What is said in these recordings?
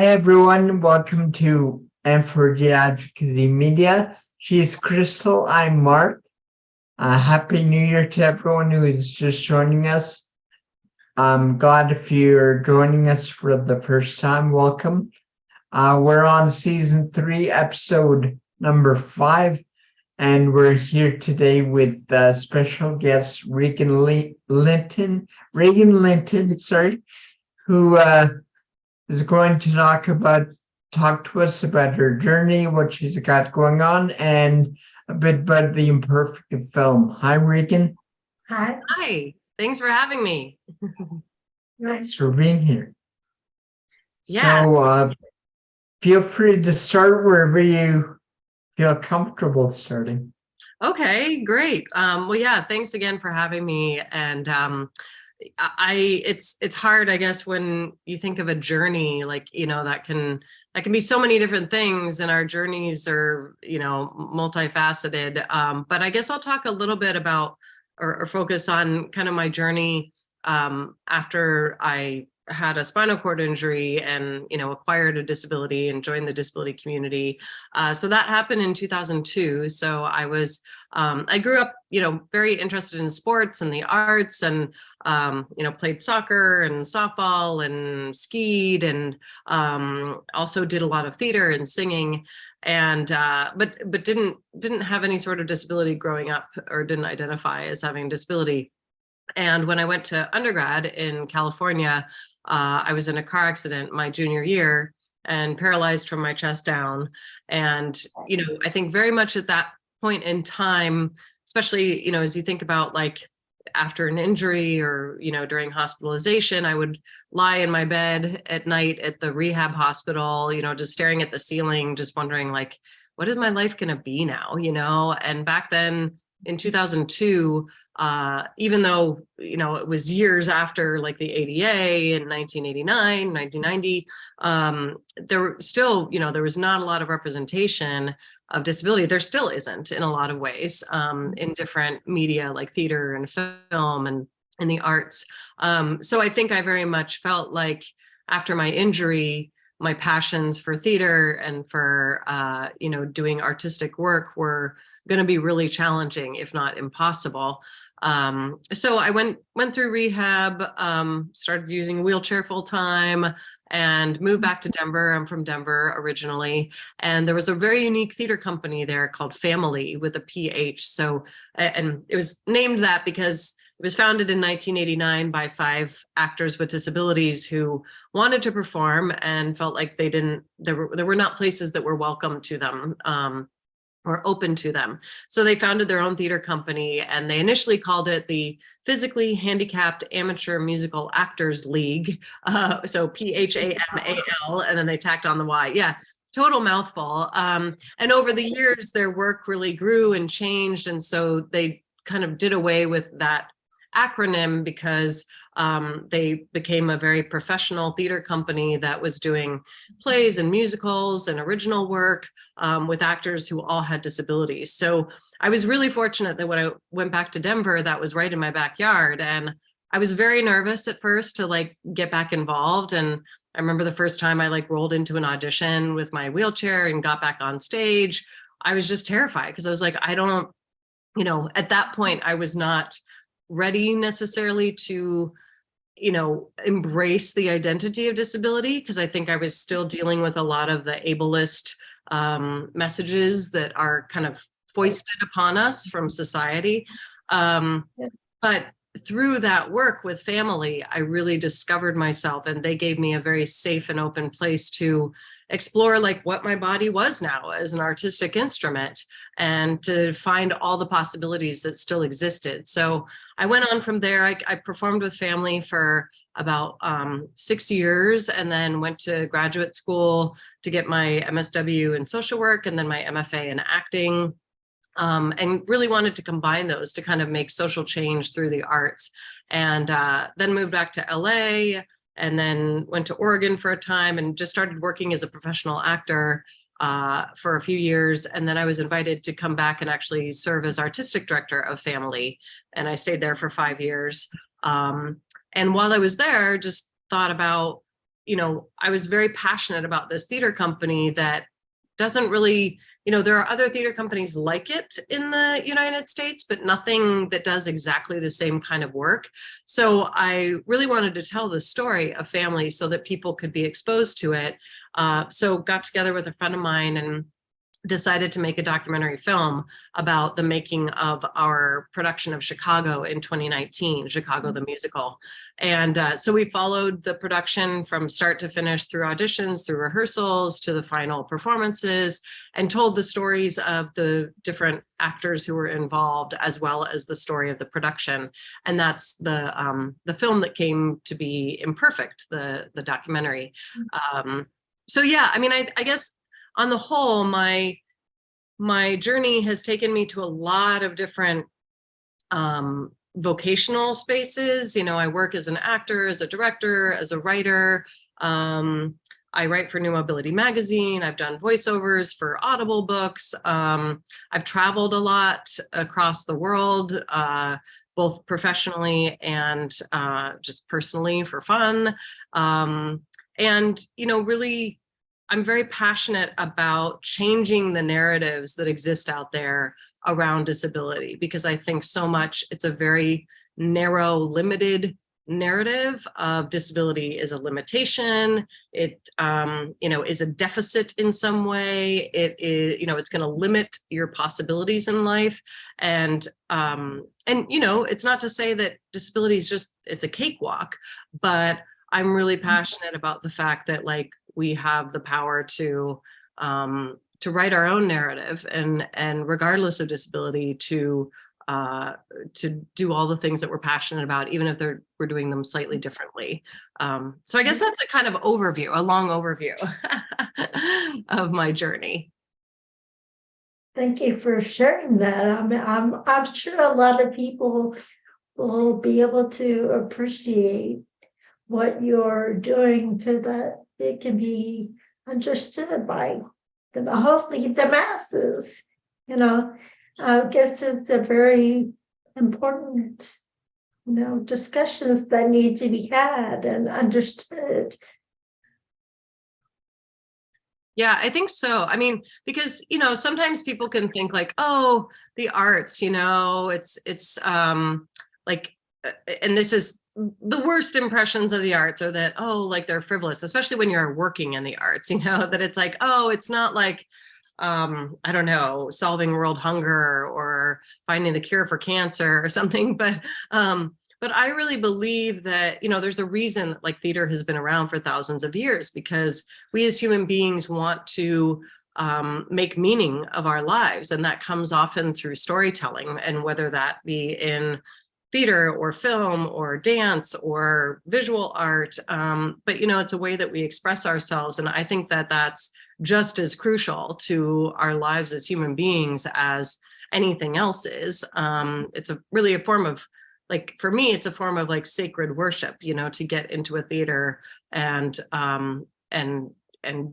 Hi, everyone. Welcome to M4G Advocacy Media. She's Crystal. I'm Mark. Happy New Year to everyone who is just joining us. I'm glad if you're joining us for the first time. Welcome. We're on season 3, episode number 5, and we're here today with special guest Regan Linton, who is going to talk to us about her journey, what she's got going on, and a bit about the Imperfect film. Hi, Regan. Hi. Hi. Thanks for having me. Thanks for being here. Yeah. So feel free to start wherever you feel comfortable starting. Okay, great. Well, yeah, thanks again for having me. And it's hard, I guess, when you think of a journey, like, that can be so many different things, and our journeys are, multifaceted. But I guess I'll talk a little bit about or focus on kind of my journey after I had a spinal cord injury and, acquired a disability and joined the disability community. So that happened in 2002. So I grew up, very interested in sports and the arts, and, played soccer and softball and skied, and also did a lot of theater and singing, and but didn't have any sort of disability growing up, or didn't identify as having a disability. And when I went to undergrad in California, I was in a car accident my junior year and paralyzed from my chest down. And, I think very much at that point in time, especially, as you think about like after an injury or, during hospitalization, I would lie in my bed at night at the rehab hospital, just staring at the ceiling, just wondering like, what is my life going to be now? And back then in 2002, even though, it was years after like the ADA in 1989, 1990, there were still, there was not a lot of representation of disability. There still isn't in a lot of ways, in different media like theater and film and in the arts. So I think I very much felt like after my injury, my passions for theater and for, doing artistic work were going to be really challenging, if not impossible. So I went through rehab, started using a wheelchair full time, and moved back to Denver. I'm from Denver originally. And there was a very unique theater company there called Family with a PH. So, and it was named that because it was founded in 1989 by 5 actors with disabilities who wanted to perform and felt like there were not places that were welcome to them, or open to them. So they founded their own theater company, and they initially called it the Physically Handicapped Amateur Musical Actors League. So PHAMAL, and then they tacked on the Y. Yeah, total mouthful. And over the years, their work really grew and changed. And so they kind of did away with that acronym because they became a very professional theater company that was doing plays and musicals and original work with actors who all had disabilities. So I was really fortunate that when I went back to Denver, that was right in my backyard. And I was very nervous at first to like get back involved. And I remember the first time I like rolled into an audition with my wheelchair and got back on stage, I was just terrified because I was like, I don't, at that point, I was not ready necessarily to, embrace the identity of disability, because I think I was still dealing with a lot of the ableist messages that are kind of foisted upon us from society. But through that work with Family, I really discovered myself, and they gave me a very safe and open place to explore like what my body was now as an artistic instrument, and to find all the possibilities that still existed. So I went on from there. I performed with Family for about 6 years, and then went to graduate school to get my MSW in social work and then my MFA in acting. And really wanted to combine those to kind of make social change through the arts. And then moved back to LA, and then went to Oregon for a time and just started working as a professional actor for a few years. And then I was invited to come back and actually serve as artistic director of Family. And I stayed there for 5 years. And while I was there, just thought about, I was very passionate about this theater company that doesn't really, there are other theater companies like it in the United States, but nothing that does exactly the same kind of work. So I really wanted to tell the story of families so that people could be exposed to it. So got together with a friend of mine and decided to make a documentary film about the making of our production of Chicago in 2019, Chicago the Musical. And so we followed the production from start to finish through auditions, through rehearsals, to the final performances, and told the stories of the different actors who were involved, as well as the story of the production. And that's the film that came to be Imperfect, the documentary. So yeah, I mean, I guess on the whole, my journey has taken me to a lot of different vocational spaces. I work as an actor, as a director, as a writer. I write for New Mobility Magazine. I've done voiceovers for Audible books. I've traveled a lot across the world, both professionally and just personally for fun. And, really, I'm very passionate about changing the narratives that exist out there around disability, because I think so much it's a very narrow, limited narrative of disability is a limitation. It, is a deficit in some way. It is, it's going to limit your possibilities in life. And it's not to say that disability is just, it's a cakewalk, but I'm really passionate about the fact that, like, we have the power to write our own narrative, and regardless of disability, to do all the things that we're passionate about, even if we're doing them slightly differently. So I guess that's a kind of overview, a long overview of my journey. Thank you for sharing that. I'm sure a lot of people will be able to appreciate what you're doing so that it can be understood by hopefully the masses. I guess it's a very important, discussions that need to be had and understood. Yeah, I think so. I mean, because, sometimes people can think like, oh, the arts, it's like, and this is the worst impressions of the arts are that, oh, like they're frivolous, especially when you're working in the arts, that it's like, oh, it's not like, I don't know, solving world hunger or finding the cure for cancer or something. But I really believe that, there's a reason that, like, theater has been around for thousands of years, because we as human beings want to make meaning of our lives. And that comes often through storytelling, and whether that be in theater or film or dance or visual art. But, it's a way that we express ourselves. And I think that that's just as crucial to our lives as human beings as anything else is. It's really a form of, like, for me, it's a form of like sacred worship, to get into a theater and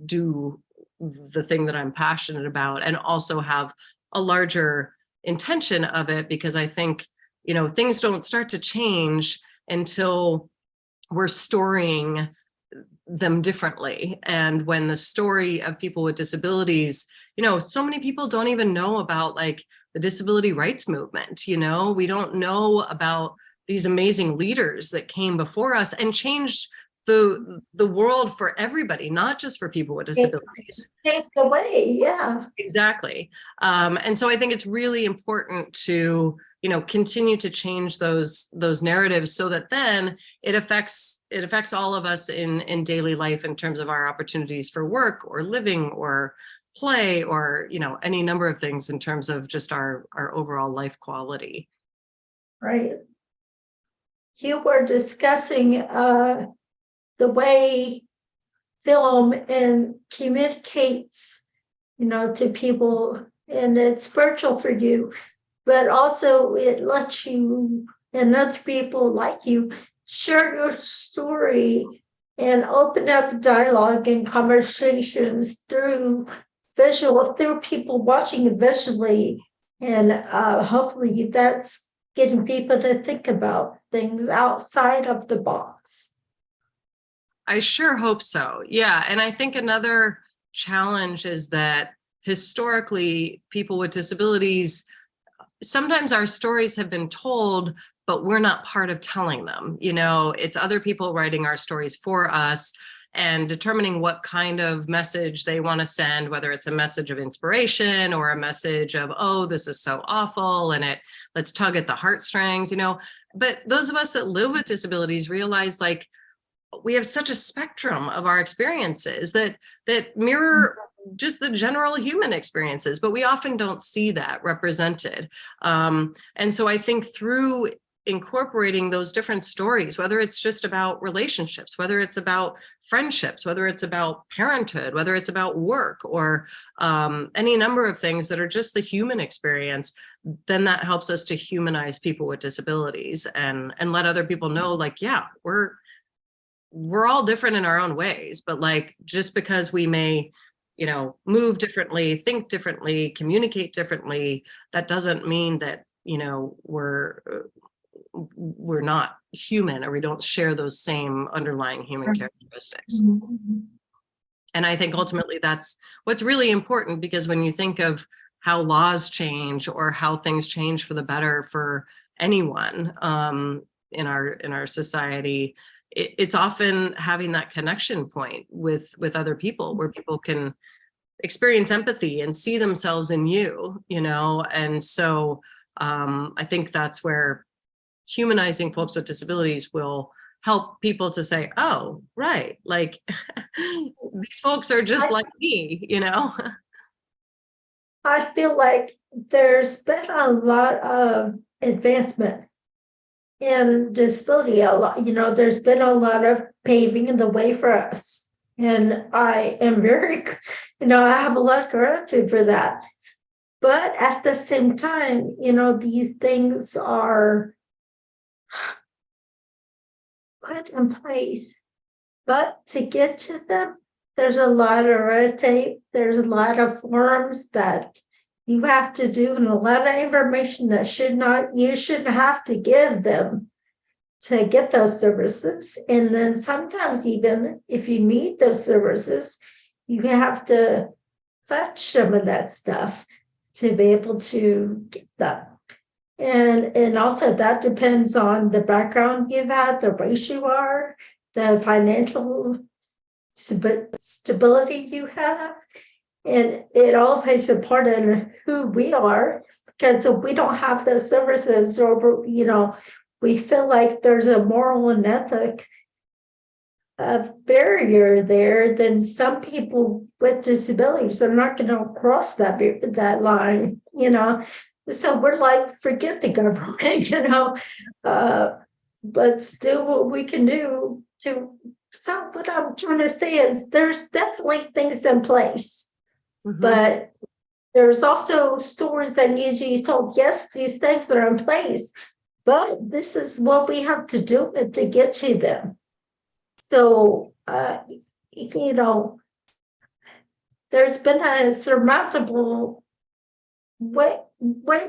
do the thing that I'm passionate about, and also have a larger intention of it, because I think, things don't start to change until we're storing them differently. And when the story of people with disabilities, so many people don't even know about, like, the disability rights movement. We don't know about these amazing leaders that came before us and changed the world for everybody, not just for people with disabilities. Paved the way, yeah. Exactly. And so I think it's really important to, continue to change those narratives, so that then it affects all of us in daily life, in terms of our opportunities for work or living or play, or, any number of things in terms of just our overall life quality. Right. You were discussing the way film and communicates, to people, and it's virtual for you, but also it lets you and other people like you share your story and open up dialogue and conversations through people watching it visually. And hopefully that's getting people to think about things outside of the box. I sure hope so. Yeah. And I think another challenge is that historically, people with disabilities, sometimes our stories have been told, but we're not part of telling them. You know, it's other people writing our stories for us and determining what kind of message they want to send, whether it's a message of inspiration or a message of, oh, this is so awful, and let's tug at the heartstrings, you know. But those of us that live with disabilities realize, like, we have such a spectrum of our experiences that mirror just the general human experiences, but we often don't see that represented. And so I think through incorporating those different stories, whether it's just about relationships, whether it's about friendships, whether it's about parenthood, whether it's about work, or any number of things that are just the human experience, then that helps us to humanize people with disabilities and let other people know, like, yeah, we're all different in our own ways, but like, just because we may, you know, move differently, think differently, communicate differently, that doesn't mean that, you know, we're not human, or we don't share those same underlying human characteristics. And I think ultimately that's what's really important, because when you think of how laws change or how things change for the better for anyone in our society, it's often having that connection point with other people, where people can experience empathy and see themselves in you, you know. And so I think that's where humanizing folks with disabilities will help people to say, oh, right, like these folks are just like me, you know. I feel like there's been a lot of advancement in disability. A lot, you know, there's been a lot of paving the way for us. And I am very, you know, I have a lot of gratitude for that. But at the same time, you know, these things are put in place. But to get to them, there's a lot of red tape, there's a lot of forms that you have to do, and a lot of information that you shouldn't have to give them to get those services. And then sometimes, even if you need those services, you have to fetch some of that stuff to be able to get them. And also that depends on the background you've had, the race you are, the financial stability you have. And it all plays a part in who we are, because if we don't have those services, or, you know, we feel like there's a moral and ethic barrier there, then some people with disabilities are not going to cross that line, you know. So we're like, forget the government, you know, but still what we can do to. So what I'm trying to say is there's definitely things in place, but there's also stories that need to be told. Yes, these things are in place, but this is what we have to do to get to them. So, you know, there's been a surmountable way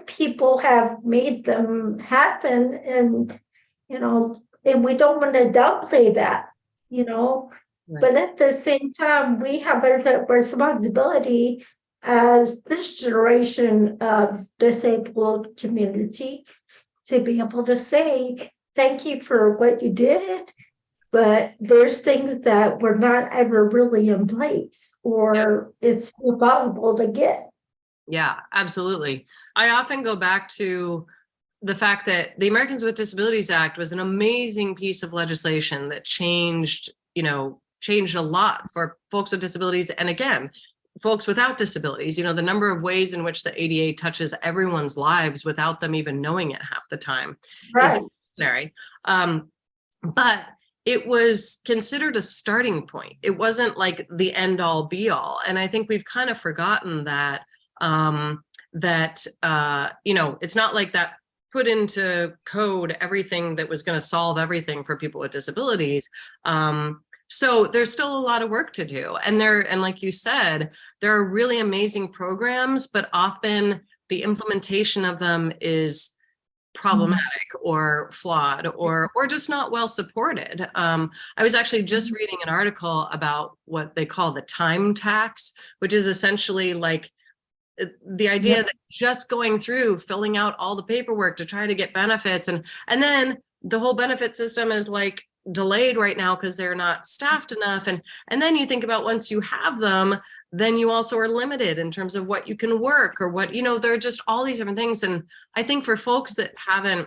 people have made them happen, and, you know, and we don't want to downplay that, you know. Right. But at the same time, we have a responsibility as this generation of disabled community to be able to say, thank you for what you did, but there's things that were not ever really in place, or it's impossible to get. Yeah, absolutely. I often go back to the fact that the Americans with Disabilities Act was an amazing piece of legislation that changed a lot for folks with disabilities. And again, folks without disabilities, you know, the number of ways in which the ADA touches everyone's lives without them even knowing it half the time is extraordinary. But it was considered a starting point. It wasn't like the end all be all. And I think we've kind of forgotten that, you know, it's not like that put into code everything that was going to solve everything for people with disabilities. So there's still a lot of work to do. And like you said, there are really amazing programs, but often the implementation of them is problematic or flawed or just not well supported. I was actually just reading an article about what they call the time tax, which is essentially like the idea that just going through filling out all the paperwork to try to get benefits, and then the whole benefit system is like delayed right now because they're not staffed enough, and then you think about once you have them, then you also are limited in terms of what you can work or what, there are just all these different things. And I think for folks that haven't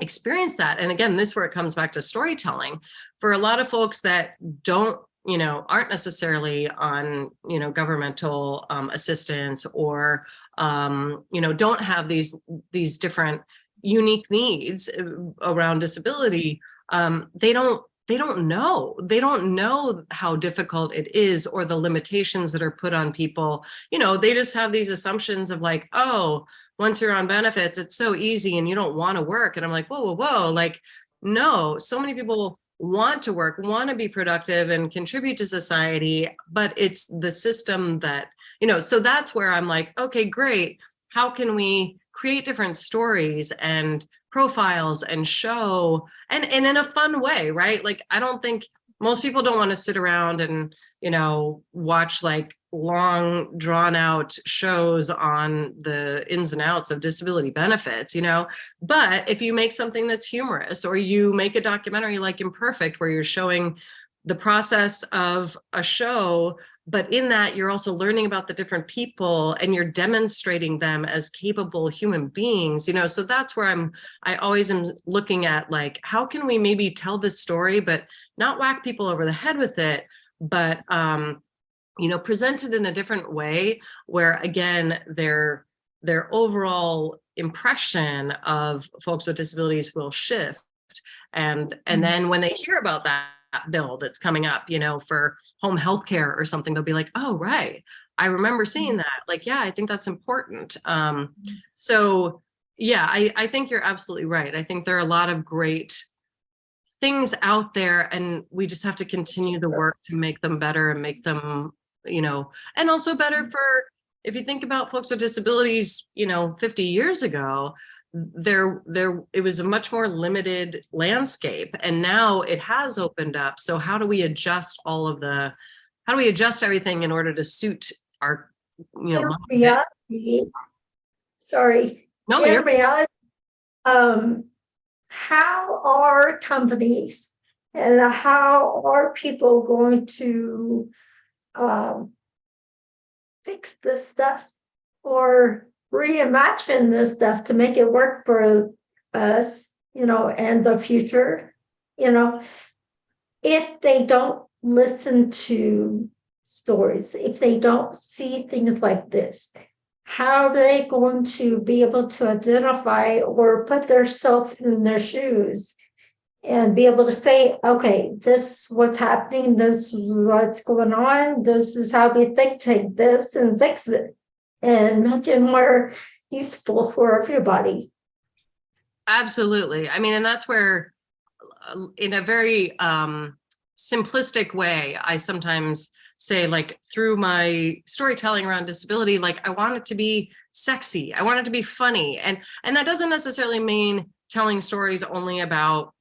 experienced that, and again, this is where it comes back to storytelling, for a lot of folks that don't, aren't necessarily on, governmental assistance or, don't have these different unique needs around disability, they don't know how difficult it is or the limitations that are put on people. They just have these assumptions of like, oh, once you're on benefits, it's so easy and you don't want to work. And I'm like, whoa, like, no, so many people want to work, want to be productive and contribute to society, but it's the system that, so that's where I'm like, okay, great. How can we create different stories and profiles and show and in a fun way, right? Like, I don't think most people don't want to sit around and, watch like long drawn out shows on the ins and outs of disability benefits, but if you make something that's humorous, or you make a documentary like Imperfect, where you're showing the process of a show, but in that you're also learning about the different people and you're demonstrating them as capable human beings, so that's where I always am looking at, like, how can we maybe tell this story, but not whack people over the head with it, but, presented in a different way where, again, their overall impression of folks with disabilities will shift. And then when they hear about that bill that's coming up, for home health care or something, they'll be like, oh, right, I remember seeing that. Like, yeah, I think that's important. So yeah, I think you're absolutely right. I think there are a lot of great things out there, and we just have to continue the work to make them better and make them, and also better for, if you think about folks with disabilities, 50 years ago, it was a much more limited landscape, and now it has opened up. So how do we adjust everything in order to suit our, reality, sorry, no, in reality, how are companies and how are people going to fix this stuff or reimagine this stuff to make it work for us, and the future, if they don't listen to stories, if they don't see things like this, how are they going to be able to identify or put themselves in their shoes and be able to say, okay, this is what's happening, this is what's going on, this is how we think, take this and fix it and make it more useful for everybody. Absolutely. I mean, and that's where, in a very simplistic way, I sometimes say, like, through my storytelling around disability, like, I want it to be sexy, I want it to be funny, and that doesn't necessarily mean telling stories only about,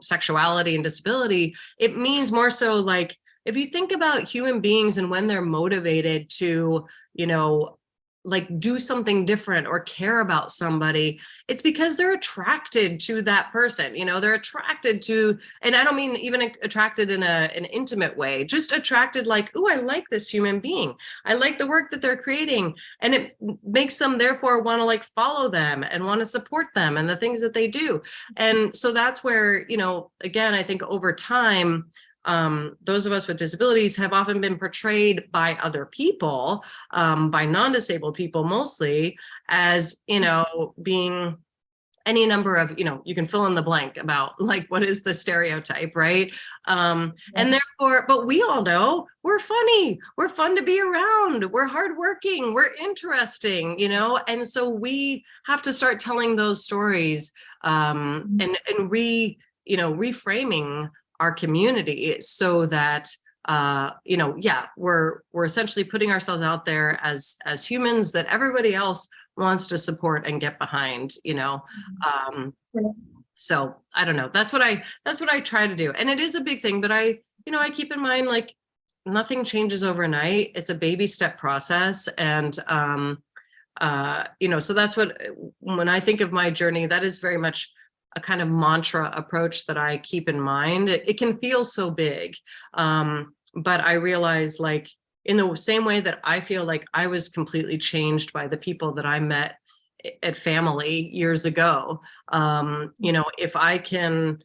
sexuality and disability. It means more so, like, if you think about human beings and when they're motivated to, like, do something different or care about somebody, it's because they're attracted to that person. They're attracted to, and I don't mean even attracted in an intimate way, just attracted, like, oh, I like this human being, I like the work that they're creating, and it makes them therefore want to, like, follow them and want to support them and the things that they do. And so that's where, again, I think over time, those of us with disabilities have often been portrayed by other people, by non-disabled people mostly, as, being any number of, you can fill in the blank about, like, what is the stereotype, right? And therefore, but we all know we're funny, we're fun to be around, we're hardworking, we're interesting, and so we have to start telling those stories, and reframing our community so that, we're essentially putting ourselves out there as humans that everybody else wants to support and get behind, Right. so I don't know. That's what I try to do. And it is a big thing, but I keep in mind, like, nothing changes overnight. It's a baby step process. And, so that's when I think of my journey, that is very much a kind of mantra approach that I keep in mind. It can feel so big. But I realize, like, in the same way that I feel like I was completely changed by the people that I met at family years ago, if I can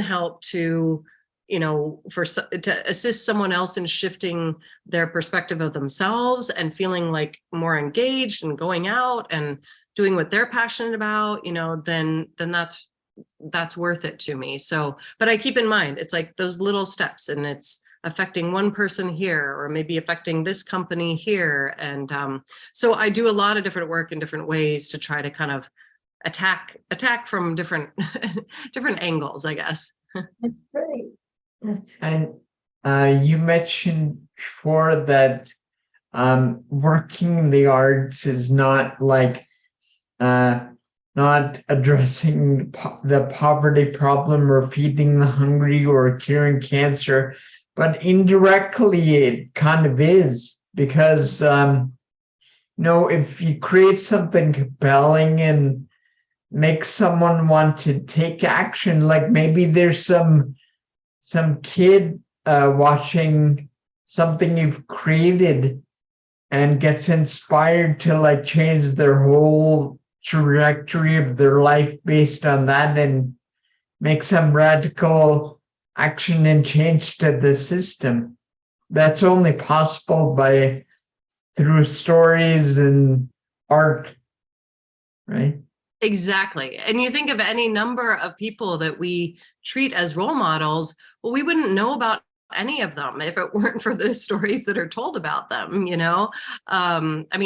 help to, to assist someone else in shifting their perspective of themselves and feeling like more engaged and going out and doing what they're passionate about, then that's worth it to me. So, but I keep in mind, it's like those little steps, and it's affecting one person here, or maybe affecting this company here. And so I do a lot of different work in different ways to try to kind of attack from different different angles, I guess. That's great. That's And you mentioned before that working in the arts is not like not addressing the poverty problem or feeding the hungry or curing cancer, but indirectly it kind of is, because if you create something compelling and make someone want to take action, like maybe there's some kid watching something you've created and gets inspired to like change their whole trajectory of their life based on that, and make some radical action and change to the system. That's only possible through stories and art, right? Exactly. And you think of any number of people that we treat as role models, well, we wouldn't know about any of them if it weren't for the stories that are told about them,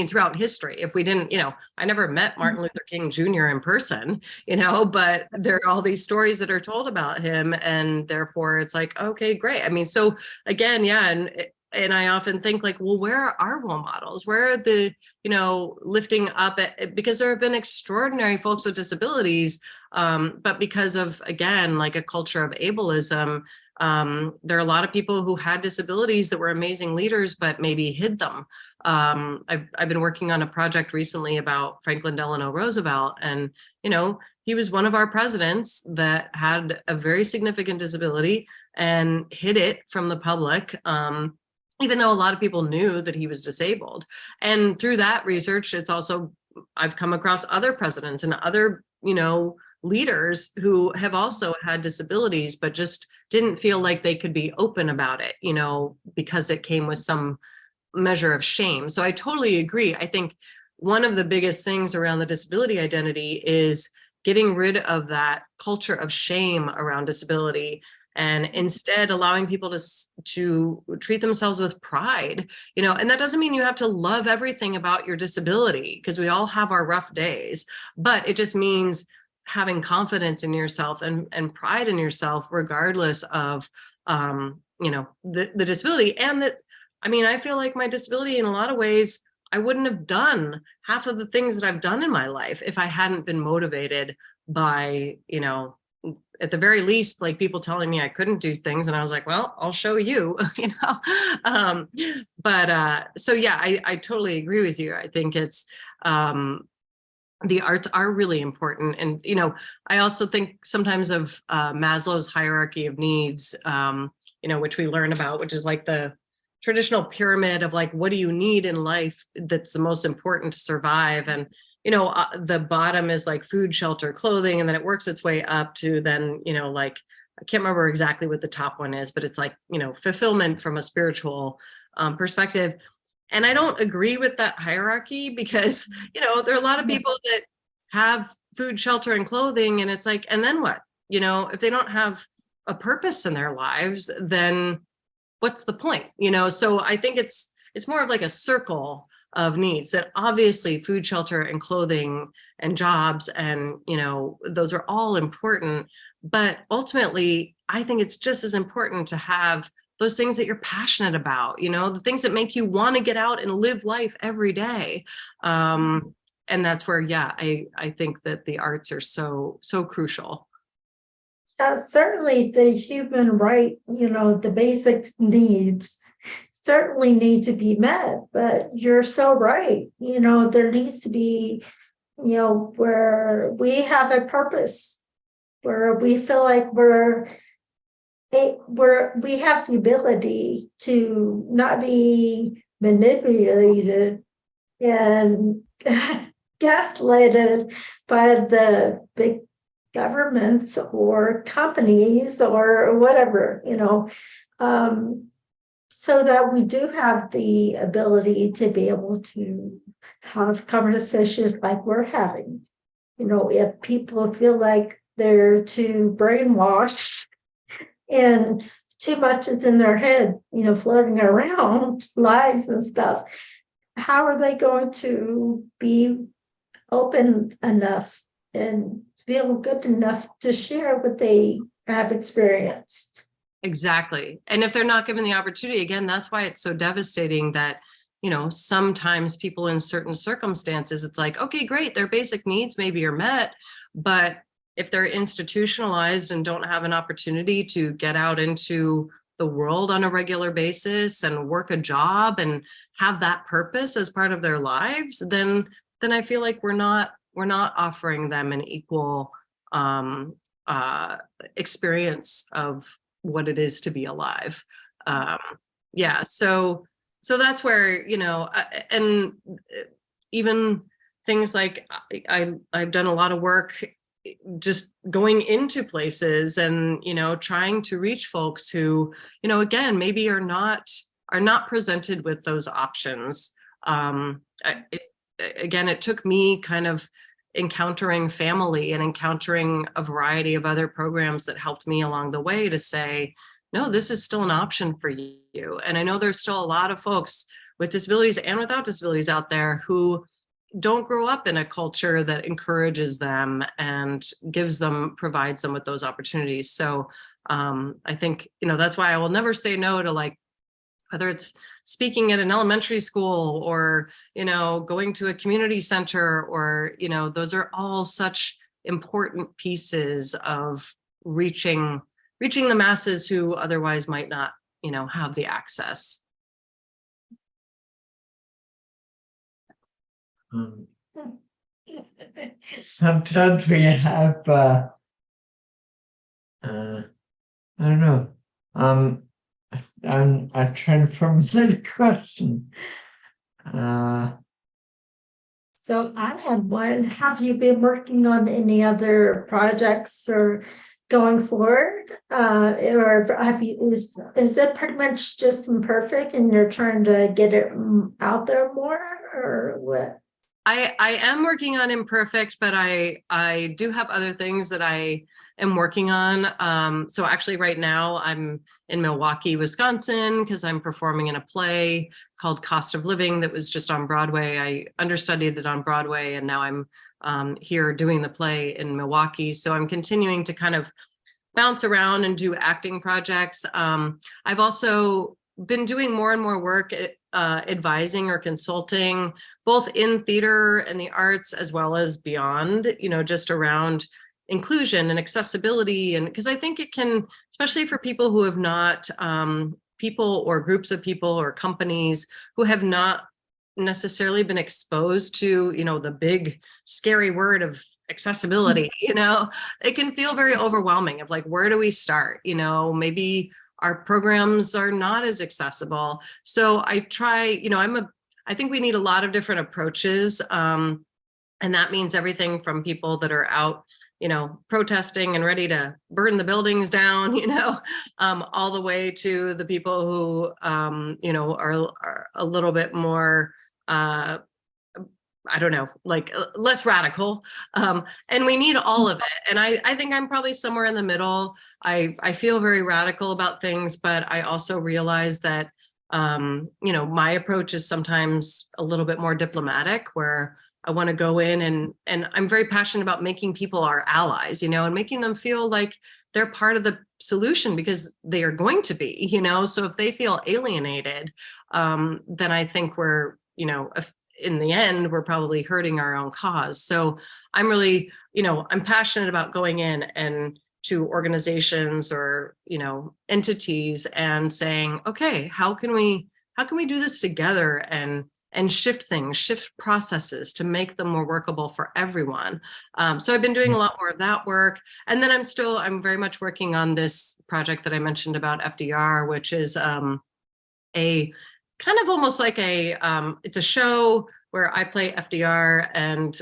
throughout history. If we didn't, I never met Martin Luther King Jr. in person, but there are all these stories that are told about him, and therefore it's like, okay, great. So again, yeah, and I often think, like, well, where are our role models? Where are the, lifting up because there have been extraordinary folks with disabilities, but because of, again, like a culture of ableism, there are a lot of people who had disabilities that were amazing leaders, but maybe hid them. I've been working on a project recently about Franklin Delano Roosevelt, and, he was one of our presidents that had a very significant disability and hid it from the public. Even though a lot of people knew that he was disabled. And through that research, I've come across other presidents and other, leaders who have also had disabilities, but just didn't feel like they could be open about it, because it came with some measure of shame. So I totally agree. I think one of the biggest things around the disability identity is getting rid of that culture of shame around disability, and instead allowing people to treat themselves with pride, and that doesn't mean you have to love everything about your disability, because we all have our rough days, but it just means having confidence in yourself and pride in yourself, regardless of, the disability. And that, I feel like my disability, in a lot of ways, I wouldn't have done half of the things that I've done in my life if I hadn't been motivated by, at the very least, like, people telling me I couldn't do things, and I was like, well, I'll show you, so yeah, I totally agree with you. I think it's, the arts are really important. And, I also think sometimes of Maslow's hierarchy of needs, which we learn about, which is like the traditional pyramid of, like, what do you need in life that's the most important to survive? And the bottom is like food, shelter, clothing, and then it works its way up to then, like, I can't remember exactly what the top one is, but it's like, fulfillment from a spiritual perspective. And I don't agree with that hierarchy, because, there are a lot of people that have food, shelter, and clothing, and it's like, and then what? If they don't have a purpose in their lives, then what's the point? So I think it's more of like a circle of needs, that obviously food, shelter, and clothing and jobs, and those are all important, but ultimately I think it's just as important to have those things that you're passionate about, the things that make you want to get out and live life every day. and that's where, yeah, I think that the arts are so crucial. Certainly the human right, the basic needs certainly need to be met, but you're so right. There needs to be, where we have a purpose, where we feel like we have the ability to not be manipulated and gaslighted by the big governments or companies or whatever, so that we do have the ability to be able to have conversations like we're having. If people feel like they're too brainwashed and too much is in their head, floating around, lies and stuff, how are they going to be open enough and feel good enough to share what they have experienced? Exactly. And if they're not given the opportunity, again, that's why it's so devastating that, sometimes people in certain circumstances, it's like, okay, great, their basic needs maybe are met, but if they're institutionalized and don't have an opportunity to get out into the world on a regular basis and work a job and have that purpose as part of their lives, then I feel like we're not offering them an equal experience of what it is to be alive. Yeah, so that's where, and even things like I've done a lot of work just going into places and, trying to reach folks who, again, maybe are not presented with those options. It took me kind of encountering family and encountering a variety of other programs that helped me along the way to say, no, this is still an option for you. And I know there's still a lot of folks with disabilities and without disabilities out there who don't grow up in a culture that encourages them and provides them with those opportunities. So I think, that's why I will never say no to, like, whether it's speaking at an elementary school or, going to a community center, or, those are all such important pieces of reaching the masses who otherwise might not, have the access. Sometimes we have, I don't know, I'm trying to formulate a question. So I have one. Have you been working on any other projects or going forward? Or have you, is it pretty much just imperfect and you're trying to get it out there more, or what? I am working on Imperfect, but I do have other things that I am working on. So actually right now I'm in Milwaukee, Wisconsin, because I'm performing in a play called Cost of Living that was just on Broadway. I understudied it on Broadway, and now I'm here doing the play in Milwaukee. So I'm continuing to kind of bounce around and do acting projects. I've also been doing more and more work at advising or consulting, both in theater and the arts, as well as beyond, just around inclusion and accessibility. And because I think it can, especially for people who have not, people or groups of people or companies who have not necessarily been exposed to, the big scary word of accessibility, it can feel very overwhelming of like, where do we start? Maybe our programs are not as accessible. So I try, I think we need a lot of different approaches. And that means everything from people that are out, protesting and ready to burn the buildings down, all the way to the people who, are a little bit more, I don't know, like less radical. And we need all of it. And I think I'm probably somewhere in the middle. I feel very radical about things, but I also realize that, my approach is sometimes a little bit more diplomatic, where I want to go in and I'm very passionate about making people our allies, and making them feel like they're part of the solution, because they are going to be, so if they feel alienated, then I think we're, in the end, we're probably hurting our own cause. So I'm really, I'm passionate about going in and to organizations or, entities and saying, okay, how can we do this together and shift things, shift processes to make them more workable for everyone. So I've been doing a lot more of that work. And then I'm very much working on this project that I mentioned about FDR, which is a kind of almost like it's a show where I play FDR, and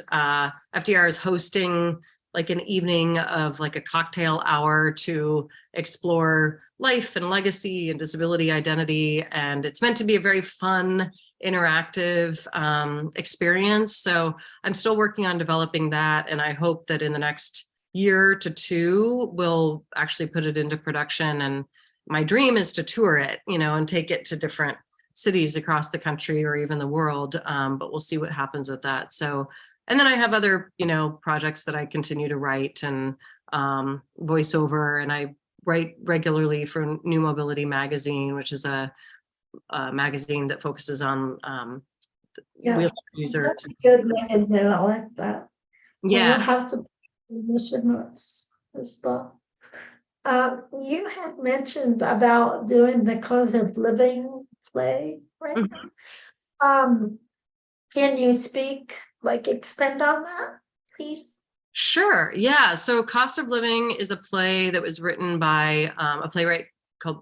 FDR is hosting like an evening of like a cocktail hour to explore life and legacy and disability identity. And it's meant to be a very fun, interactive experience. So I'm still working on developing that. And I hope that in the next year to two, we'll actually put it into production. And my dream is to tour it, and take it to different cities across the country or even the world. But we'll see what happens with that. So, and then I have other, projects that I continue to write and voiceover, and I write regularly for New Mobility Magazine, which is a magazine that focuses on wheelchair users. That's a good magazine. I like that. Yeah. We'll have to listen notes as well. You had mentioned about doing the Cost of Living play, right? Mm-hmm. Can you expand on that, please? Sure. Yeah. So Cost of Living is a play that was written by a playwright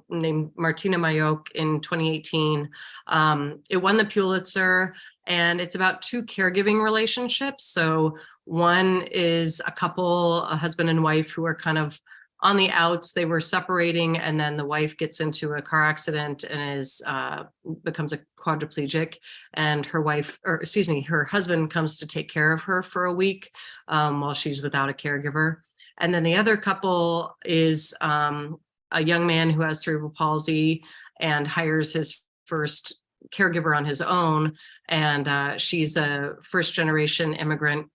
named Martina Mayock in 2018. It won the Pulitzer, and it's about two caregiving relationships. So one is a couple, a husband and wife, who are kind of on the outs. They were separating, and then the wife gets into a car accident and becomes a quadriplegic, and her husband comes to take care of her for a week while she's without a caregiver. And then the other couple is a young man who has cerebral palsy and hires his first caregiver on his own. And she's a first generation immigrant.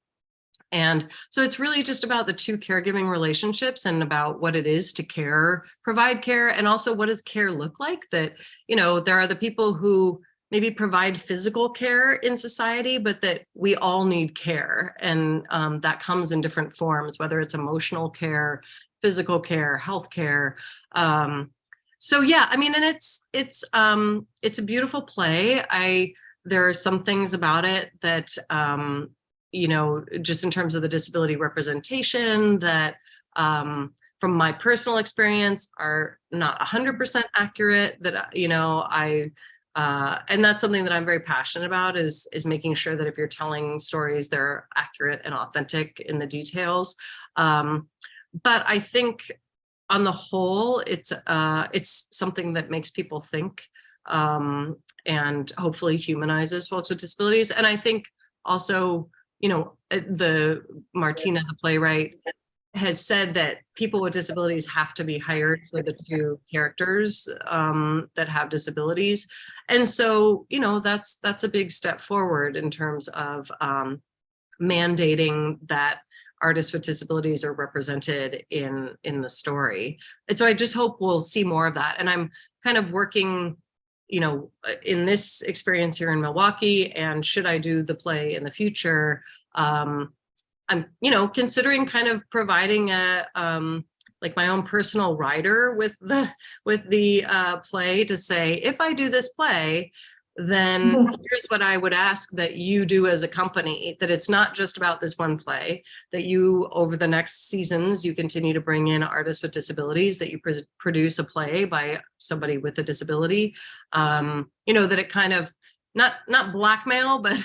And so it's really just about the two caregiving relationships and about what it is to provide care. And also, what does care look like? That, there are the people who maybe provide physical care in society, but that we all need care. And that comes in different forms, whether it's emotional care, physical care, health care. So yeah, I mean, and it's a beautiful play. There are some things about it that, just in terms of the disability representation that from my personal experience are not 100% accurate, that, and that's something that I'm very passionate about is making sure that if you're telling stories, they're accurate and authentic in the details. But I think on the whole, it's something that makes people think and hopefully humanizes folks with disabilities. And I think also, the Martina, the playwright, has said that people with disabilities have to be hired for the two characters that have disabilities. And so, that's a big step forward in terms of mandating that artists with disabilities are represented in the story. And so I just hope we'll see more of that. And I'm kind of working, in this experience here in Milwaukee, and should I do the play in the future, I'm, considering kind of providing my own personal rider with the play to say, if I do this play, then here's what I would ask that you do as a company, that it's not just about this one play, that you, over the next seasons, you continue to bring in artists with disabilities, that you produce a play by somebody with a disability, that it kind of, not blackmail, but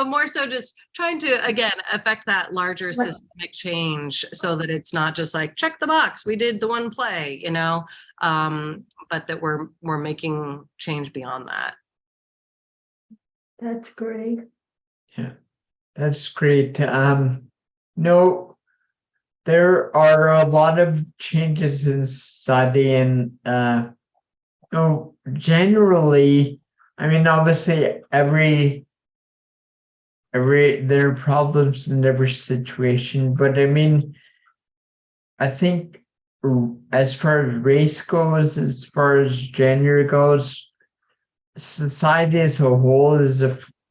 more so just trying to, again, affect that larger systemic change so that it's not just like, check the box, we did the one play, but that we're making change beyond that. That's great. Yeah, that's great. No, there are a lot of changes in society, and generally, I mean, obviously, every there are problems in every situation, but I mean, I think as far as race goes, as far as gender goes, society as a whole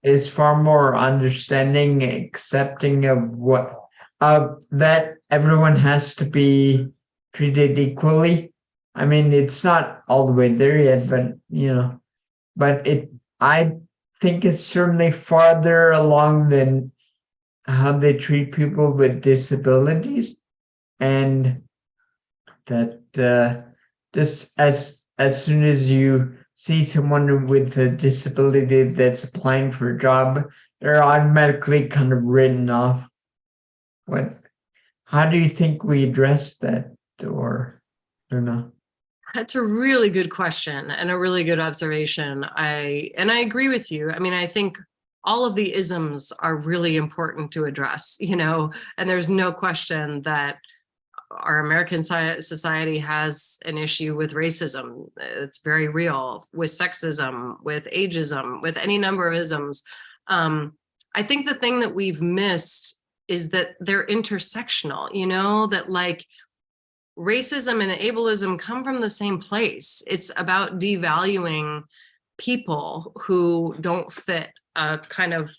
is far more understanding, accepting of that everyone has to be treated equally. I mean, it's not all the way there yet, but but I think it's certainly farther along than how they treat people with disabilities, and that just as soon as you see someone with a disability that's applying for a job, they're automatically kind of written off. How do you think we address that, or I don't know? That's a really good question and a really good observation. I agree with you. I mean, I think all of the isms are really important to address, and there's no question that our American society has an issue with racism. It's very real, with sexism, with ageism, with any number of isms. I think the thing that we've missed is that they're intersectional, that like racism and ableism come from the same place. It's about devaluing people who don't fit a kind of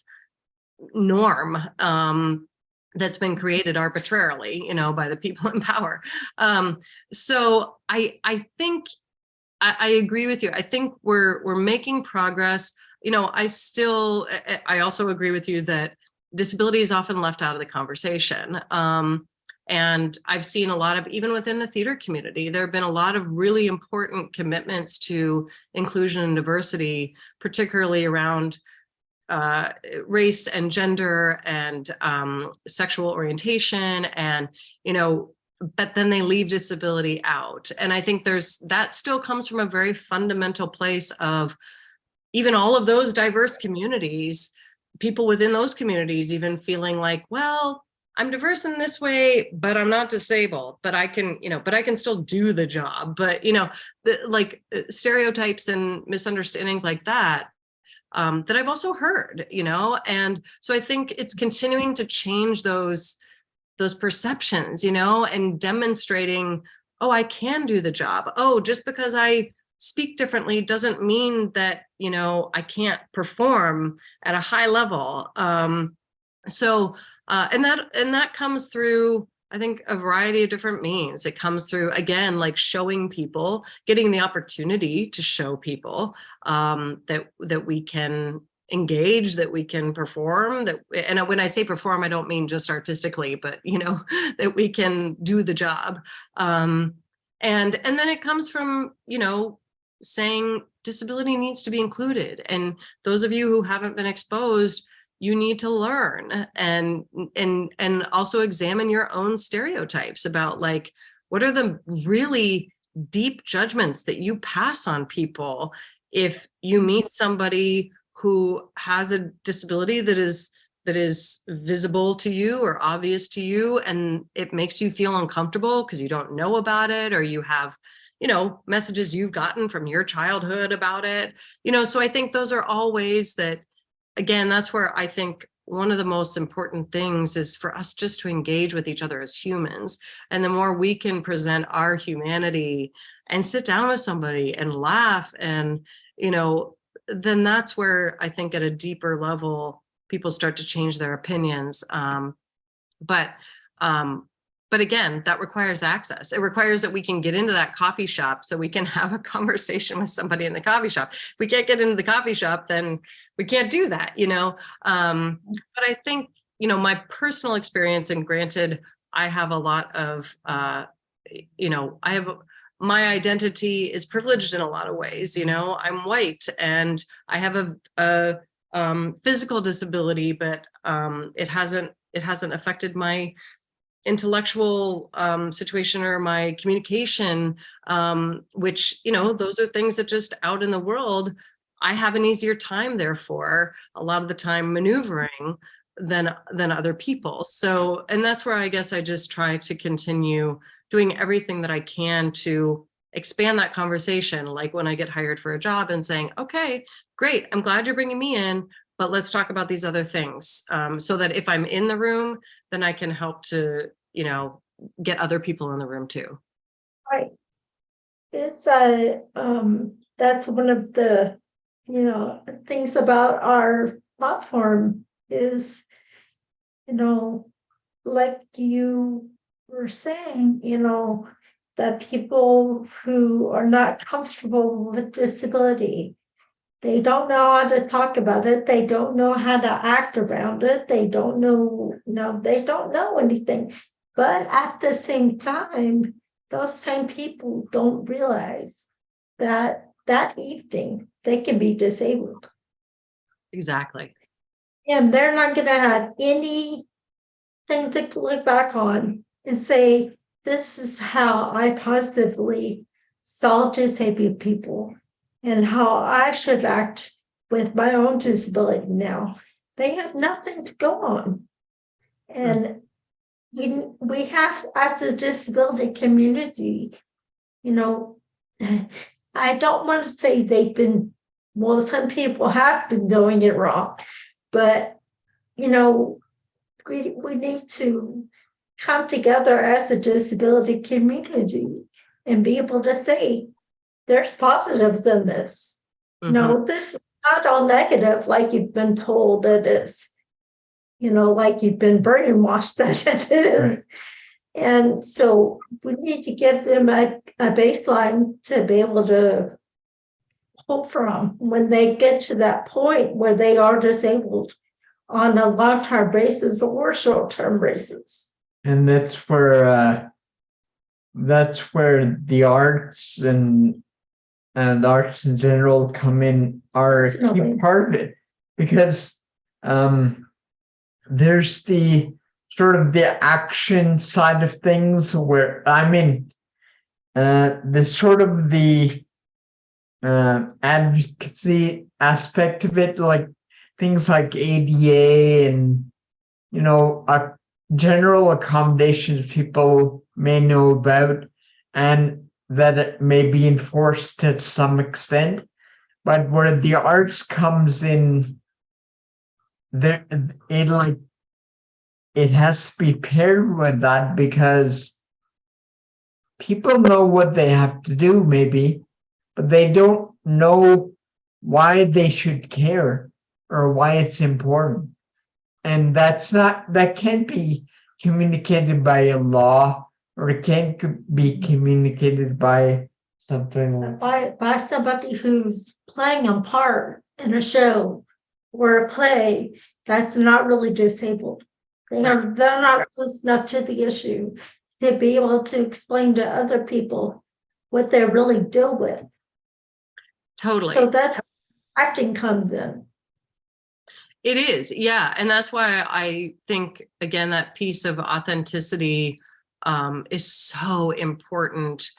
norm that's been created arbitrarily, by the people in power. So I think I agree with you. I think we're making progress. I also agree with you that disability is often left out of the conversation. And I've seen a lot of, even within the theater community, there have been a lot of really important commitments to inclusion and diversity, particularly around race and gender and sexual orientation, and but then they leave disability out. And I think that still comes from a very fundamental place of even all of those diverse communities, people within those communities even feeling like, well, I'm diverse in this way, but I'm not disabled, but I can, but I can still do the job. But, stereotypes and misunderstandings like that, that I've also heard, and so I think it's continuing to change those perceptions, and demonstrating, oh, I can do the job. Oh, just because I speak differently doesn't mean that, I can't perform at a high level. And that comes through, I think, a variety of different means. It comes through, again, like showing people, getting the opportunity to show people that we can engage, that we can perform, and when I say perform, I don't mean just artistically, but that we can do the job. And then it comes from, saying disability needs to be included. And those of you who haven't been exposed, you need to learn and also examine your own stereotypes about, like, what are the really deep judgments that you pass on people if you meet somebody who has a disability that is visible to you or obvious to you, and it makes you feel uncomfortable because you don't know about it, or you have messages you've gotten from your childhood about it. So I think those are all ways that, again, that's where I think one of the most important things is for us just to engage with each other as humans. And the more we can present our humanity and sit down with somebody and laugh, and, then that's where I think at a deeper level, people start to change their opinions. But again, that requires access. It requires that we can get into that coffee shop so we can have a conversation with somebody in the coffee shop. If we can't get into the coffee shop, then we can't do that, But I think, my personal experience, and granted, I have a lot of, my identity is privileged in a lot of ways. I'm white and I have a physical disability, but it hasn't affected my intellectual situation or my communication, which, those are things that just out in the world, I have an easier time, therefore, a lot of the time maneuvering than other people. So, and that's where I guess I just try to continue doing everything that I can to expand that conversation. Like when I get hired for a job and saying, okay, great, I'm glad you're bringing me in, but let's talk about these other things, so that if I'm in the room, then I can help to, get other people in the room too. Right. It's that's one of the, things about our platform is, like you were saying, that people who are not comfortable with disability, they don't know how to talk about it. They don't know how to act around it. They don't know, they don't know anything. But at the same time, those same people don't realize that that evening they can be disabled. Exactly. And they're not going to have anything to look back on and say, this is how I positively saw disabled people and how I should act with my own disability now. They have nothing to go on. And we have, as a disability community, I don't want to say some people have been doing it wrong, but, we need to come together as a disability community and be able to say, there's positives in this. No, this is not all negative like you've been told it is. Like you've been brainwashed that it is. Right. And so we need to give them a baseline to be able to hope from when they get to that point where they are disabled on a long-term basis or short-term basis. And that's where the arts and arts in general come in, are a key Definitely. part of it, because there's the sort of the action side of things where the sort of the advocacy aspect of it, like things like ADA and general accommodations people may know about, and that it may be enforced to some extent, but where the arts comes in, there it has to be paired with that, because people know what they have to do maybe, but they don't know why they should care or why it's important. And that can't be communicated by a law, or it can't be communicated by something like By somebody who's playing a part in a show or a play that's not really disabled. They're not close enough to the issue to be able to explain to other people what they really deal with. Totally. So that's where acting comes in. It is, yeah. And that's why I think, again, that piece of authenticity is so important.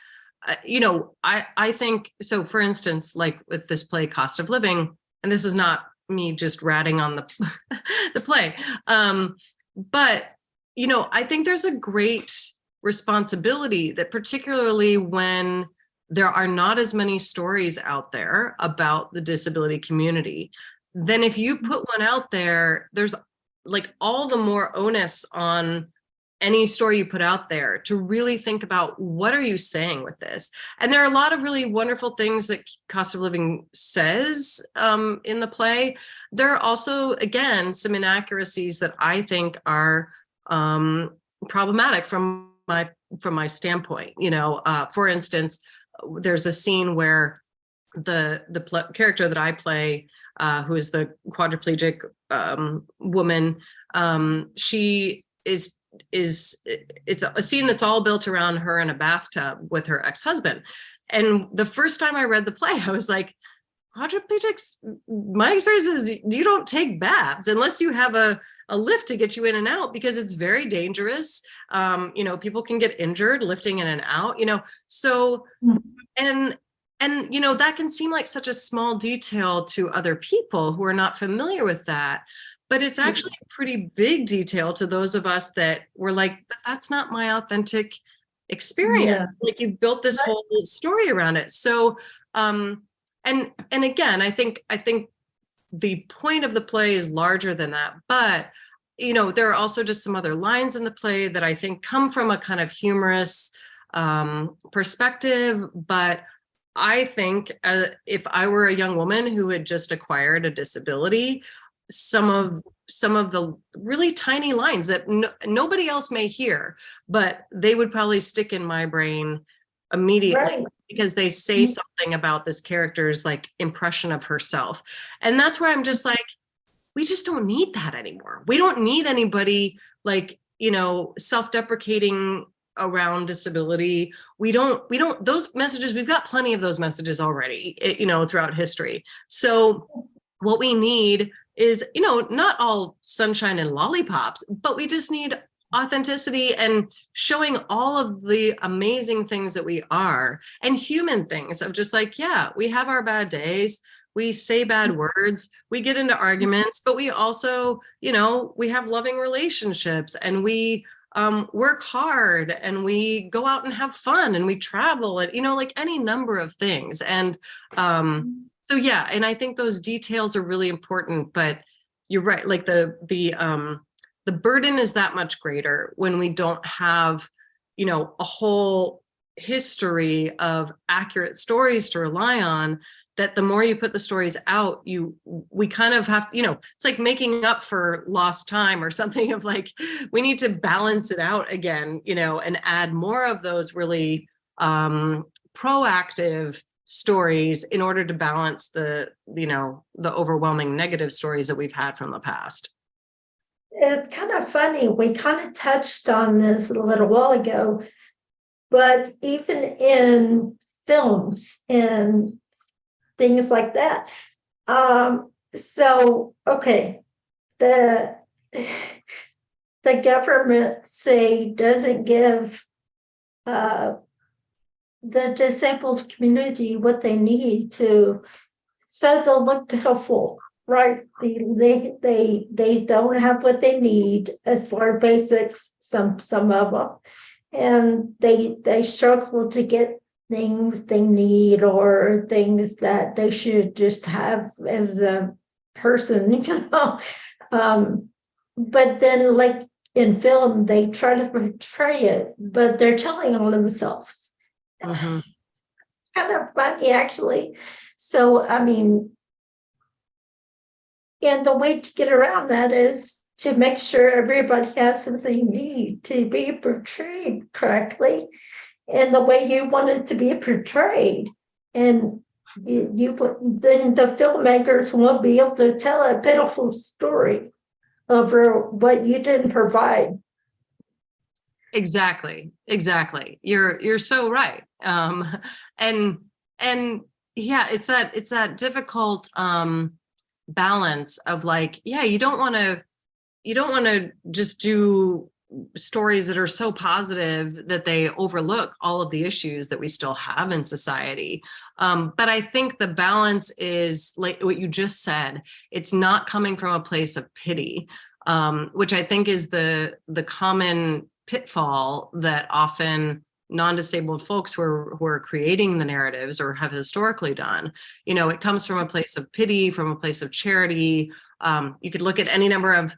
I think, so for instance, like with this play, Cost of Living, and this is not me just ratting on the, the play, but, I think there's a great responsibility that, particularly when there are not as many stories out there about the disability community, then if you put one out there, there's like all the more onus on any story you put out there to really think about, what are you saying with this? And there are a lot of really wonderful things that Cost of Living says in the play. There are also, again, some inaccuracies that I think are problematic from my standpoint. For instance, there's a scene where the character that I play, who is the quadriplegic woman, she is it's a scene that's all built around her in a bathtub with her ex-husband. And the first time I read the play, I was like, quadriplegics, my experience is you don't take baths unless you have a lift to get you in and out, because it's very dangerous. People can get injured lifting in and out, so, and that can seem like such a small detail to other people who are not familiar with that, but it's actually a pretty big detail to those of us that were like, that's not my authentic experience. Yeah. Like, you built this whole story around it. So, and again, I think the point of the play is larger than that, but there are also just some other lines in the play that I think come from a kind of humorous perspective. But I think if I were a young woman who had just acquired a disability, some of the really tiny lines that nobody else may hear, but they would probably stick in my brain immediately Right. because they say something about this character's like impression of herself. And that's where I'm just like, we just don't need that anymore. We don't need anybody like, self-deprecating around disability. We don't, those messages, we've got plenty of those messages already, throughout history. So what we need is, not all sunshine and lollipops, but we just need authenticity and showing all of the amazing things that we are, and human things of just like, yeah, we have our bad days. We say bad words, we get into arguments, but we also, we have loving relationships, and we work hard, and we go out and have fun, and we travel, and, like any number of things. And so, yeah, and I think those details are really important, but you're right. Like the burden is that much greater when we don't have, a whole history of accurate stories to rely on, that the more you put the stories out, we kind of have, it's like making up for lost time or something, of like, we need to balance it out again, and add more of those really proactive stories in order to balance the overwhelming negative stories that we've had from the past. It's kind of funny. We kind of touched on this a little while ago, but even in films and things like that. So, okay, the government, say, doesn't give the disabled community what they need to, so they'll look pitiful, right? They don't have what they need as far as basics, some of them, and they struggle to get things they need or things that they should just have as a person, but then, like in film, they try to portray it, but they're telling on themselves. Mm-hmm. It's kind of funny, actually. So, I mean, and the way to get around that is to make sure everybody has what they need to be portrayed correctly, and the way you want it to be portrayed. And then the filmmakers won't be able to tell a pitiful story over what you didn't provide. Exactly. You're so right. And yeah, it's that difficult balance of like, yeah, you don't want to just do stories that are so positive that they overlook all of the issues that we still have in society. But I think the balance is like what you just said. It's not coming from a place of pity, which I think is the common pitfall that often non-disabled folks who are creating the narratives or have historically done. It comes from a place of pity, from a place of charity. You could look at any number of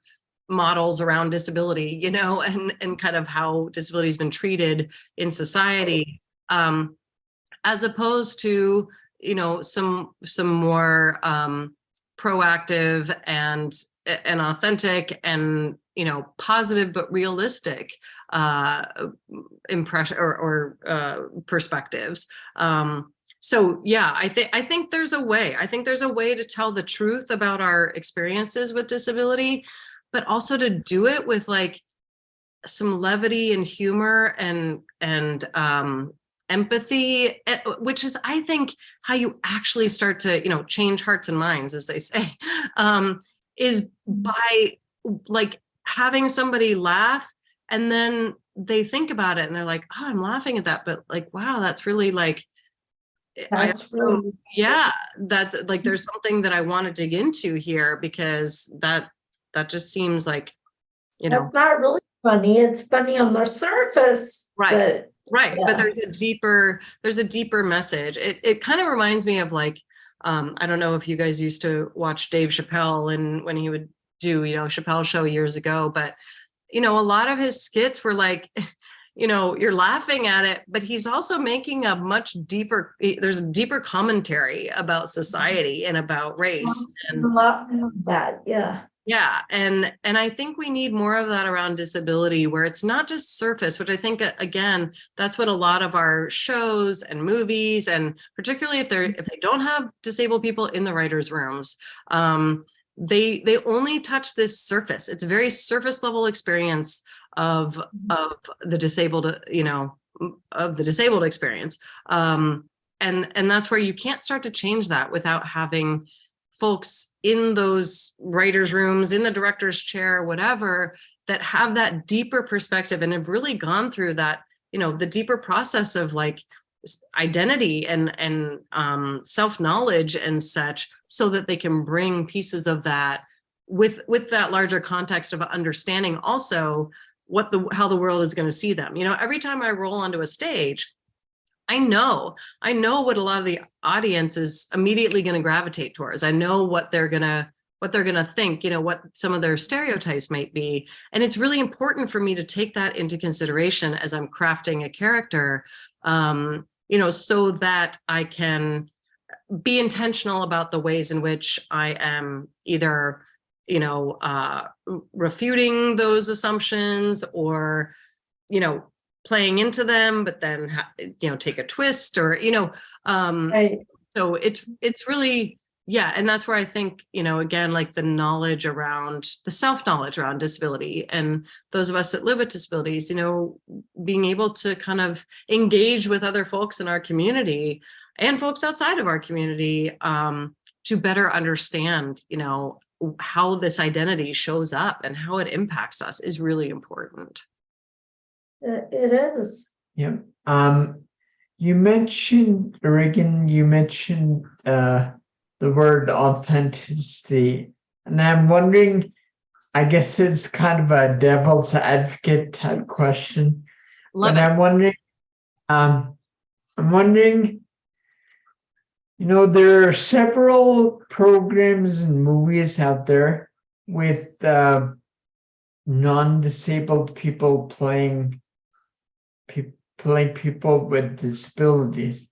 models around disability, and kind of how disability has been treated in society, as opposed to, some more proactive and authentic and, positive but realistic impression or perspectives. So yeah, I think there's a way. I think there's a way to tell the truth about our experiences with disability, but also to do it with like some levity and humor and empathy, which is, I think, how you actually start to, change hearts and minds, as they say, is by like having somebody laugh, and then they think about it and they're like, oh, I'm laughing at that, but like, wow, that's really like, That's really, yeah, that's like, there's something that I want to dig into here, because that just seems like, that's not really funny. It's funny on the surface, right. but Right. yeah. But there's a deeper message. It kind of reminds me of like, I don't know if you guys used to watch Dave Chappelle, and when he would do, Chappelle Show years ago, but, a lot of his skits were like, you're laughing at it, but he's also making a much deeper, there's a deeper commentary about society and about race. A And lot of that, yeah. yeah, and I think we need more of that around disability, where it's not just surface, which I think, again, that's what a lot of our shows and movies, and particularly if they don't have disabled people in the writers' rooms, they only touch this surface. It's a very surface level experience of the disabled, of the disabled experience, and that's where you can't start to change that without having folks in those writers' rooms, in the director's chair, whatever, that have that deeper perspective and have really gone through that, the deeper process of like identity and self-knowledge and such, so that they can bring pieces of that with that larger context of understanding also how the world is going to see them. Every time I roll onto a stage, I know what a lot of the audience is immediately going to gravitate towards. I know what they're going to think, what some of their stereotypes might be. And it's really important for me to take that into consideration as I'm crafting a character, so that I can be intentional about the ways in which I am either, refuting those assumptions, or, playing into them, but then, take a twist, or, Right. so it's really, yeah. And that's where I think, again, like the knowledge around the self-knowledge around disability, and those of us that live with disabilities, being able to kind of engage with other folks in our community and folks outside of our community, to better understand, how this identity shows up and how it impacts us is really important. It is. Yeah. You mentioned, Reagan, the word authenticity, and I'm wondering, I guess it's kind of a devil's advocate type question. Love but it. I'm wondering, there are several programs and movies out there with non-disabled people playing people with disabilities,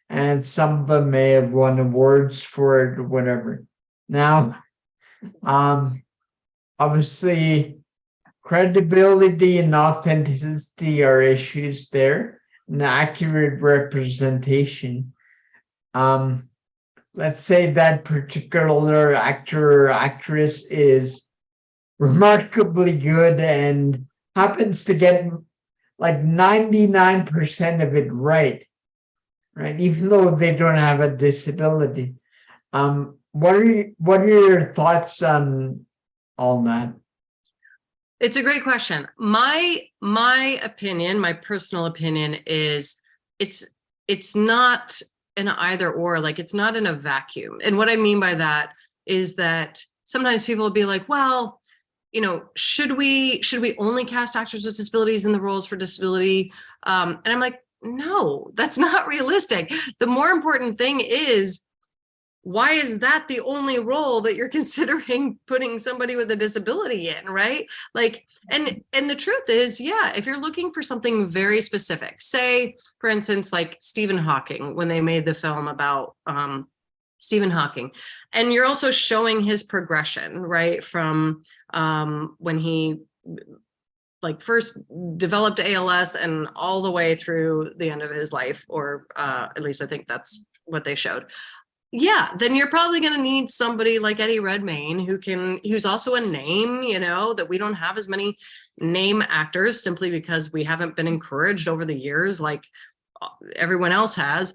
and some of them may have won awards for it or whatever. Now, obviously, credibility and authenticity are issues there, and accurate representation. Let's say that particular actor or actress is remarkably good and happens to get like 99% of it right, even though they don't have a disability. What are your thoughts on all that? It's a great question. My opinion, my personal opinion is it's not an either or, like it's not in a vacuum. And what I mean by that is that sometimes people will be like, well, should we only cast actors with disabilities in the roles for disability? And I'm like, no, that's not realistic. The more important thing is, why is that the only role that you're considering putting somebody with a disability in, right? Like, and the truth is, yeah, if you're looking for something very specific, say, for instance, like Stephen Hawking, when they made the film about Stephen Hawking, and you're also showing his progression, right, from when he first developed ALS and all the way through the end of his life, or at least I think that's what they showed. Yeah, then you're probably going to need somebody like Eddie Redmayne, who's also a name, that we don't have as many name actors simply because we haven't been encouraged over the years like everyone else has.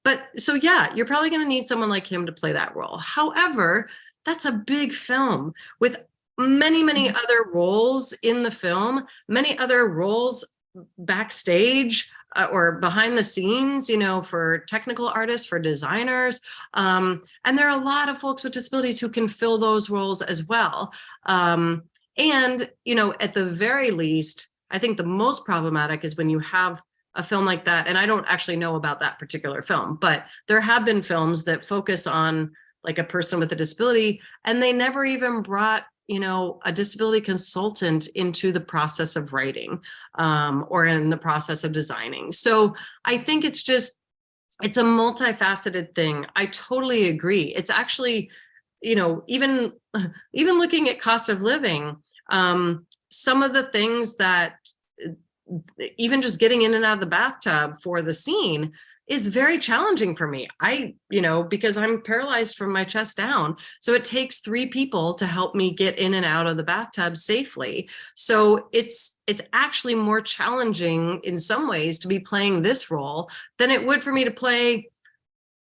But so, yeah, you're probably going to need someone like him to play that role. However, that's a big film with many, many other roles in the film, many other roles backstage, or behind the scenes, for technical artists, for designers. And there are a lot of folks with disabilities who can fill those roles as well. And, at the very least, I think the most problematic is when you have a film like that. And I don't actually know about that particular film, but there have been films that focus on like a person with a disability, and they never even brought a disability consultant into the process of writing, or in the process of designing. So I think it's a multifaceted thing. I totally agree. It's actually, even looking at cost of living, some of the things that even just getting in and out of the bathtub for the scene is very challenging for me. Because I'm paralyzed from my chest down. So it takes 3 people to help me get in and out of the bathtub safely. So it's actually more challenging in some ways to be playing this role than it would for me to play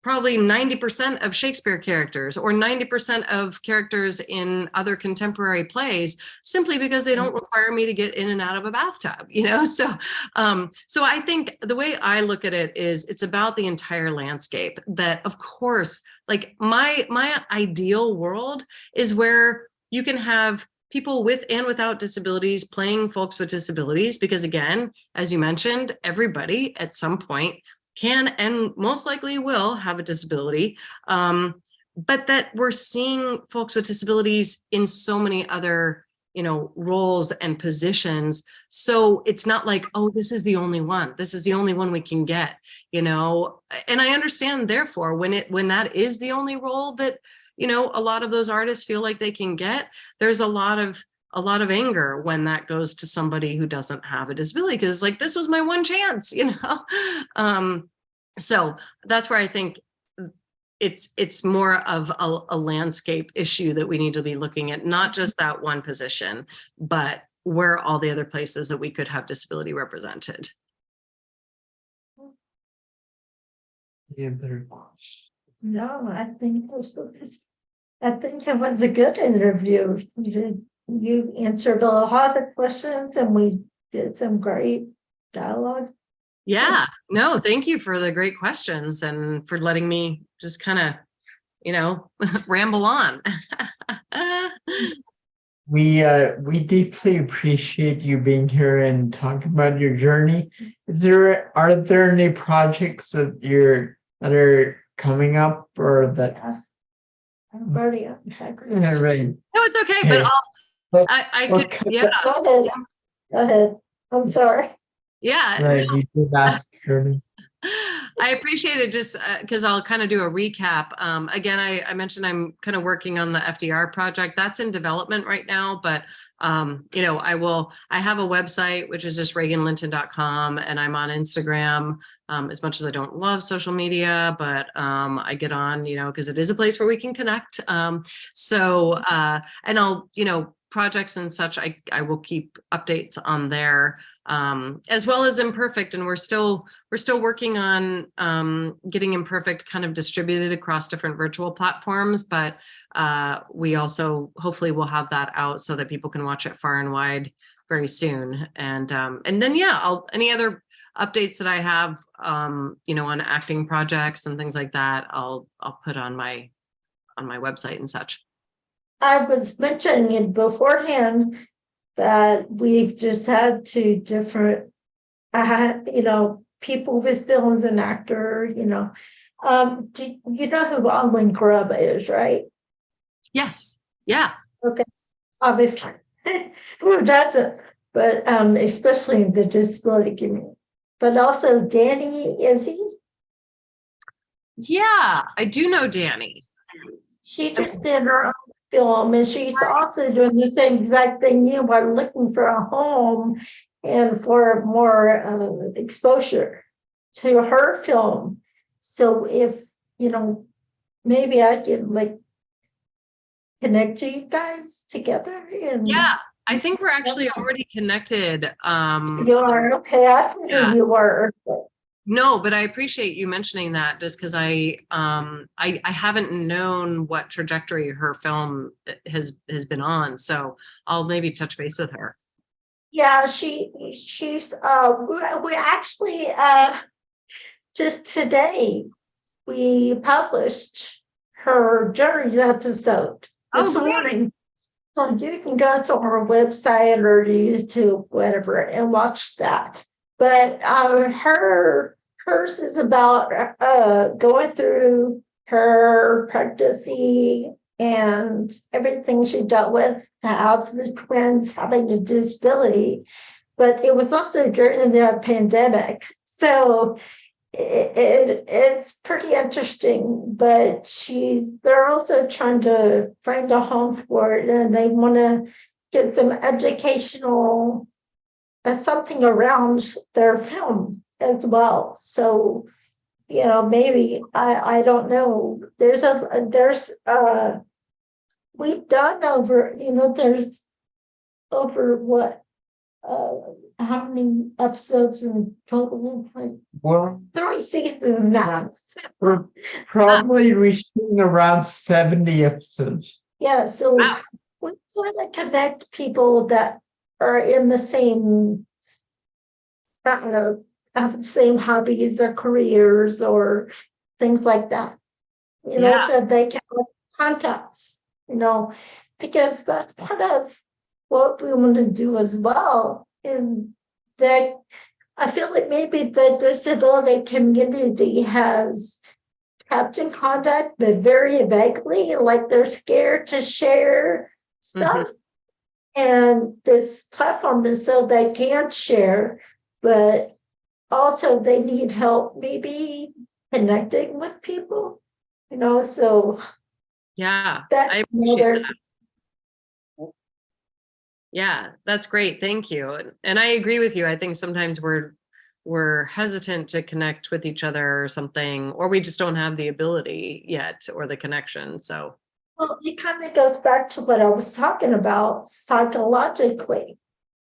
probably 90% of Shakespeare characters or 90% of characters in other contemporary plays, simply because they don't require me to get in and out of a bathtub, So I think the way I look at it is it's about the entire landscape. That, of course, like my ideal world is where you can have people with and without disabilities playing folks with disabilities, because again, as you mentioned, everybody at some point can and most likely will have a disability, but that we're seeing folks with disabilities in so many other roles and positions. So it's not like, oh, this is the only one we can get, and I understand, therefore, when that is the only role that a lot of those artists feel like they can get, there's a lot of anger when that goes to somebody who doesn't have a disability, because it's like, this was my one chance, so that's where I think it's more of a landscape issue that we need to be looking at, not just that one position, but where all the other places that we could have disability represented. No, I think it was a good interview. You answered a lot of questions, and we did some great dialogue. Yeah, no, thank you for the great questions and for letting me just kind of, ramble on. We deeply appreciate you being here and talking about your journey. Are there any projects that are coming up, or that? Yes. I'm already on track. Yeah, right. No, it's okay, but Well, I well, could, yeah, Go ahead. I'm sorry. yeah. Right, you did ask her. I appreciate it, just because I'll kind of do a recap. Again, I mentioned I'm kind of working on the FDR project. That's in development right now, but I have a website, which is just reaganlinton.com, and I'm on Instagram. As much as I don't love social media, but I get on, because it is a place where we can connect. And I'll, projects and such, I will keep updates on there, as well as Imperfect. And we're still working on getting Imperfect kind of distributed across different virtual platforms, but we also hopefully will have that out so that people can watch it far and wide very soon. And then, yeah, any other updates that I have, on acting projects and things like that, I'll put on my website and such. I was mentioning it beforehand that we've just had 2 different, people with films and actor, do you know who Alwyn Grubb is, right? Yes. Yeah. Okay. Obviously, who doesn't? But especially in the disability community. But also Danny Izzy. Yeah, I do know Danny. She just did her own film, and she's also doing the same exact thing you are, looking for a home and for more exposure to her film. So if maybe I can connect you guys together. And yeah, I think we're actually already connected. You are? Okay, I figured you were. No, but I appreciate you mentioning that, just because I haven't known what trajectory her film has been on, so I'll maybe touch base with her. Yeah, she's we actually just today we published her Journeys episode this morning. So you can go to her website or YouTube, whatever, and watch that. But hers is about going through her pregnancy and everything she dealt with to have the twins having a disability. But it was also during the pandemic. So it's pretty interesting, but they're also trying to find a home for it, and they want to get some educational something around their film as well. So, maybe I don't know. We've done over, there's over what how many episodes in total? Like Well, 3 seasons now. we're probably reaching around 70 episodes. Yeah, so Wow. we try to connect people that are in the same, have the same hobbies or careers or things like that. Yeah. So they can have contacts, because that's part of what we want to do as well, is that I feel like maybe the disability community has kept in contact, but very vaguely, like they're scared to share stuff. And this platform is so they can share, but also they need help maybe connecting with people, so Yeah. that, I appreciate there's that. Yeah, that's great. Thank you. And I agree with you. I think sometimes we're hesitant to connect with each other or something, or we just don't have the ability yet or the connection. So well, it kind of goes back to what I was talking about psychologically.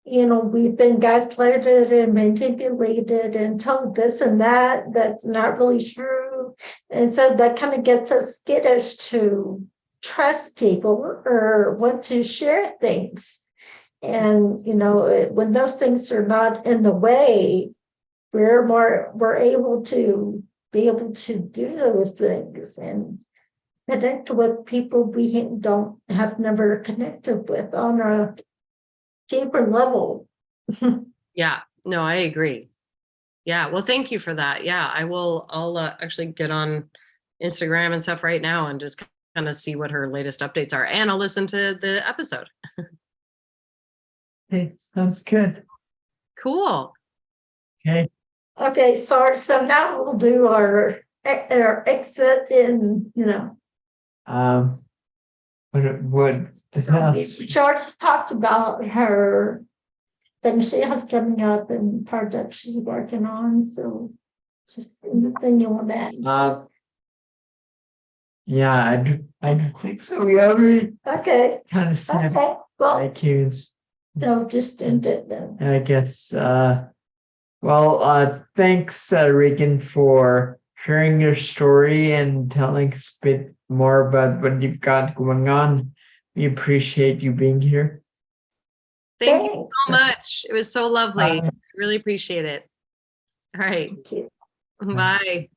We've been gaslighted and manipulated and told this and that that's not really true. And so that kind of gets us skittish to trust people or want to share things. And, when those things are not in the way, we're able to do those things and connect with people we have never connected with on a deeper level. yeah, no, I agree. Yeah. Well, thank you for that. Yeah, I'll actually get on Instagram and stuff right now and just kind of see what her latest updates are. And I'll listen to the episode. Okay, sounds good. Cool. Okay. Okay, so now we'll do our exit in, What the hell? George talked about her thing she has coming up and project she's working on. So just anything you want to add. Yeah, I don't think so. We already Okay, kind of said okay, well, iTunes. so just end it then. I guess, thanks, Regan, for sharing your story and telling us a bit more about what you've got going on. We appreciate you being here. Thank you Thanks. so much. It was so lovely. Bye. Really appreciate it. All right. Thank you. Bye.